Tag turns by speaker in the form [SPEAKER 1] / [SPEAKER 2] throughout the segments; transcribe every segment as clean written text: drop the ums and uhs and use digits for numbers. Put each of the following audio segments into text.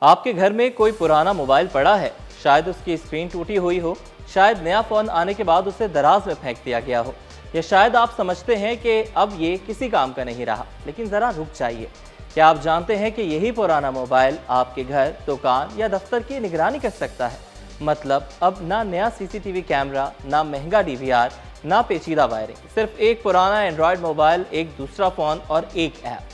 [SPEAKER 1] آپ کے घर में कोई पुराना मोबाइल पड़ा है, शायद उसकी स्क्रीन टूटी हुई हो, शायद नया फ़ोन आने के बाद उसे दराज में फेंक दिया गया हो, या शायद आप समझते हैं कि अब ये किसी काम का नहीं रहा, लेकिन ज़रा रुक जाइए। क्या आप जानते हैं कि यही पुराना मोबाइल आपके घर, दुकान या दफ्तर की निगरानी कर सकता है? मतलब अब ना नया सीसीटीवी कैमरा, ना महंगा डीवीआर, ना पेचीदा वायरिंग, सिर्फ एक पुराना एंड्रॉयड मोबाइल, एक दूसरा फ़ोन और एक ऐप।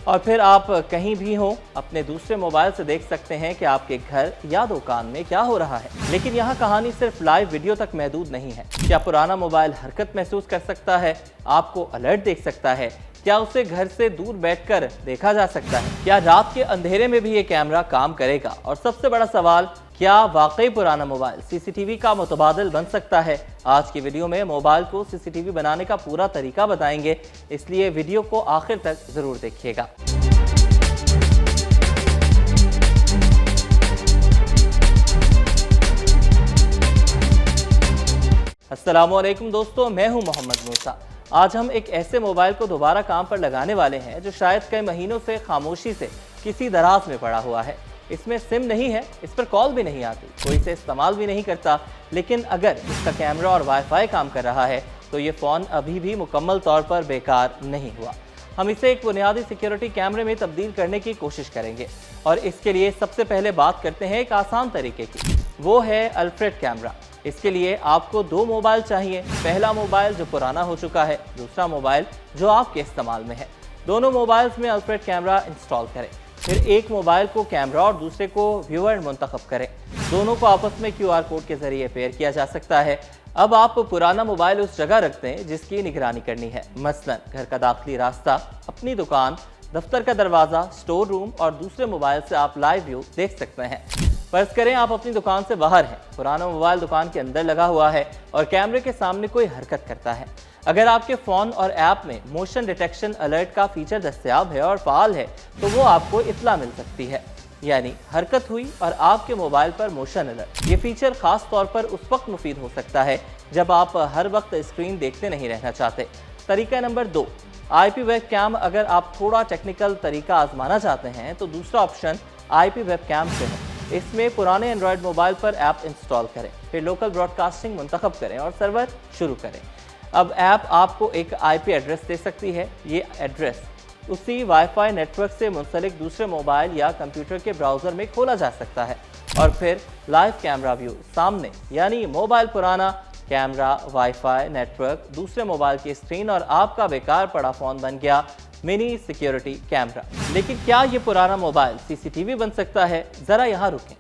[SPEAKER 1] और फिर आप कहीं भी हो, अपने दूसरे मोबाइल से देख सकते हैं कि आपके घर या दुकान में क्या हो रहा है। लेकिन यहाँ कहानी सिर्फ लाइव वीडियो तक महदूद नहीं है। क्या पुराना मोबाइल हरकत महसूस कर सकता है, आपको अलर्ट देख सकता है? क्या उसे घर से दूर बैठकर देखा जा सकता है? क्या रात के अंधेरे में भी ये कैमरा काम करेगा? और सबसे बड़ा सवाल, क्या वाकई पुराना मोबाइल सीसीटीवी का मुतबादिल बन सकता है? आज की वीडियो में मोबाइल को सीसीटीवी बनाने का पूरा तरीका बताएंगे, इसलिए वीडियो को आखिर तक जरूर देखिएगा। अस्सलामुअलैकुम दोस्तों, मैं हूं मोहम्मद मूसा। आज हम एक ऐसे मोबाइल को दोबारा काम पर लगाने वाले हैं जो शायद कई महीनों से खामोशी से किसी दराज में पड़ा हुआ है। इसमें सिम नहीं है, इस पर कॉल भी नहीं आती, कोई इसे इस्तेमाल भी नहीं करता, लेकिन अगर इसका कैमरा और वाईफाई काम कर रहा है तो ये फ़ोन अभी भी मुकम्मल तौर पर बेकार नहीं हुआ। हम इसे एक बुनियादी सिक्योरिटी कैमरे में तब्दील करने की कोशिश करेंगे और इसके लिए सबसे पहले बात करते हैं एक आसान तरीके की, वो है अल्फ्रेड कैमरा। इसके लिए आपको दो मोबाइल चाहिए, पहला मोबाइल जो पुराना हो चुका है, दूसरा मोबाइल जो आपके इस्तेमाल में है। दोनों मोबाइल्स में अल्फ्रेड कैमरा इंस्टॉल करें, फिर एक मोबाइल को कैमरा और दूसरे को व्यूअर मुंतखब करें। दोनों को आपस में QR कोड के जरिए पेयर किया जा सकता है। अब आप पुराना मोबाइल उस जगह रखते हैं जिसकी निगरानी करनी है, मसलन घर का दाखिली रास्ता, अपनी दुकान, दफ्तर का दरवाज़ा, स्टोर रूम, और दूसरे मोबाइल से आप लाइव व्यू देख सकते हैं। फर्ज करें आप अपनी दुकान से बाहर हैं, पुराना मोबाइल दुकान के अंदर लगा हुआ है और कैमरे के सामने कोई हरकत करता है। अगर आपके फ़ोन और ऐप में मोशन डिटेक्शन अलर्ट का फीचर दस्तयाब है और फ़ाल है तो वो आपको इत्तला मिल सकती है, यानी हरकत हुई और आपके मोबाइल पर मोशन अलर्ट। ये फीचर ख़ास तौर पर उस वक्त मुफीद हो सकता है जब आप हर वक्त स्क्रीन देखते नहीं रहना चाहते। तरीका नंबर 2, IP वेब कैम। अगर आप थोड़ा टेक्निकल तरीका आजमाना चाहते हैं तो दूसरा ऑप्शन IP वेब कैम से है। इसमें पुराने एंड्रॉयड मोबाइल पर ऐप इंस्टॉल करें, फिर लोकल ब्रॉडकास्टिंग मुंतखब करें और सर्वर शुरू करें। अब ऐप आपको एक IP एड्रेस दे सकती है। ये एड्रेस उसी वाईफाई नेटवर्क से मुंसलिक दूसरे मोबाइल या कंप्यूटर के ब्राउज़र में खोला जा सकता है और फिर लाइव कैमरा व्यू सामने, यानी मोबाइल पुराना, कैमरा, वाईफाई नेटवर्क, दूसरे मोबाइल की स्क्रीन और आपका बेकार पड़ा फ़ोन बन गया मिनी सिक्योरिटी कैमरा। लेकिन क्या ये पुराना मोबाइल CCTV बन सकता है? ज़रा यहाँ रुकें।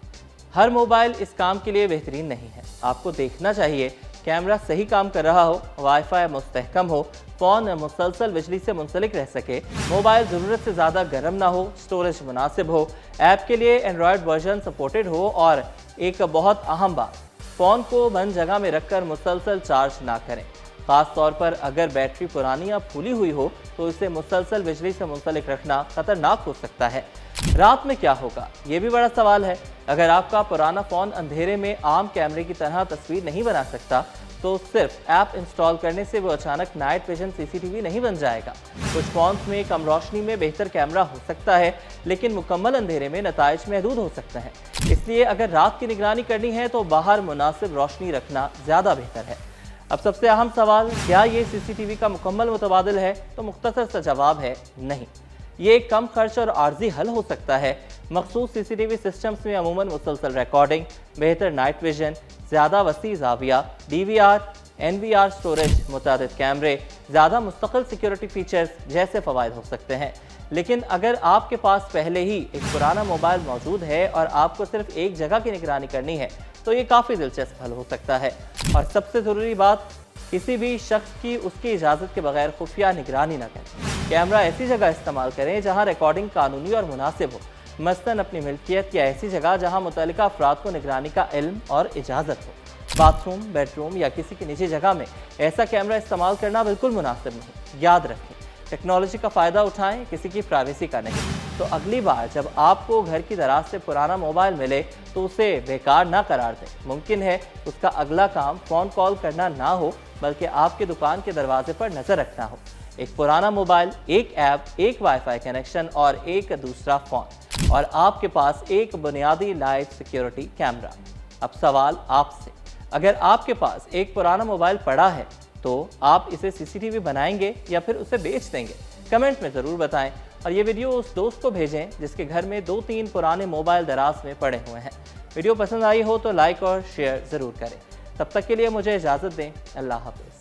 [SPEAKER 1] हर मोबाइल इस काम के लिए बेहतरीन नहीं है। आपको देखना चाहिए कैमरा सही काम कर रहा हो, वाईफाई मुस्तहकम हो, फ़ोन मुसलसल बिजली से मुंसलिक रह सके, मोबाइल ज़रूरत से ज़्यादा गर्म ना हो, स्टोरेज मुनासिब हो, ऐप के लिए एंड्रॉयड वर्जन सपोर्टेड हो और एक बहुत अहम बात, फ़ोन को बंद जगह में रखकर मुसलसल चार्ज ना करें। ख़ास तौर पर अगर बैटरी पुरानी या फूली हुई हो तो इसे मुसलसल बिजली से मुंसलिक रखना खतरनाक हो सकता है। रात में क्या होगा, ये भी बड़ा सवाल है। अगर आपका पुराना फ़ोन अंधेरे में आम कैमरे की तरह तस्वीर नहीं बना सकता तो सिर्फ ऐप इंस्टॉल करने से वो अचानक नाइट विजन CCTV नहीं बन जाएगा। कुछ फ़ोन्स में कम रोशनी में बेहतर कैमरा हो सकता है, लेकिन मुकम्मल अंधेरे में नताइज महदूद हो सकते हैं। इसलिए अगर रात की निगरानी करनी है तो बाहर मुनासिब रोशनी रखना ज़्यादा बेहतर है। अब सबसे अहम सवाल, क्या ये CCTV का मुकम्मल मुतबादिल है? तो मुख्तसर सा जवाब है नहीं। ये कम खर्च और आर्जी हल हो सकता है। मखसूस CCTV सिस्टम्स में अमूमन मुसलसल रिकॉर्डिंग, बेहतर नाइट विजन, ज़्यादा वसी ज़ाविया, DVR, NVR स्टोरेज, मुतादिद कैमरे, ज़्यादा मुस्तकिल सिक्योरिटी फीचर्स जैसे फ़वाइद हो सकते हैं। लेकिन अगर आपके पास पहले ही एक पुराना मोबाइल मौजूद है और आपको सिर्फ एक जगह की निगरानी करनी है तो ये काफ़ी दिलचस्प हल हो सकता है। और सबसे ज़रूरी बात, किसी भी शख्स की उसकी इजाज़त के बगैर खुफिया निगरानी न करें। कैमरा ऐसी जगह इस्तेमाल करें जहाँ रिकॉर्डिंग कानूनी और मुनासिब हो, मसलन अपनी मिल्कियत या ऐसी जगह जहाँ मुतल्लिका अफराद को निगरानी का इल्म और इजाज़त हो। बाथरूम, बेडरूम या किसी की निजी जगह में ऐसा कैमरा इस्तेमाल करना बिल्कुल मुनासिब नहीं। याद रखें, टेक्नोलॉजी का फ़ायदा उठाएं, किसी की प्राइवेसी का नहीं। तो अगली बार जब आपको घर की दराज से पुराना मोबाइल मिले तो उसे बेकार ना करार दें। मुमकिन है उसका अगला काम फ़ोन कॉल करना ना हो, बल्कि आपके दुकान के दरवाजे पर नज़र रखना हो। एक पुराना मोबाइल, एक ऐप, एक वाईफाई कनेक्शन और एक दूसरा फ़ोन, और आपके पास एक बुनियादी लाइफ सिक्योरिटी कैमरा। अब सवाल आपसे, अगर आपके पास एक पुराना मोबाइल पड़ा है तो आप इसे सीसीटीवी बनाएंगे या फिर उसे बेच देंगे? कमेंट में ज़रूर बताएं, और ये वीडियो उस दोस्त को भेजें जिसके घर में 2-3 पुराने मोबाइल दराज में पड़े हुए हैं। वीडियो पसंद आई हो तो लाइक और शेयर ज़रूर करें। तब तक के लिए मुझे इजाज़त दें। अल्लाह हाफ़िज़।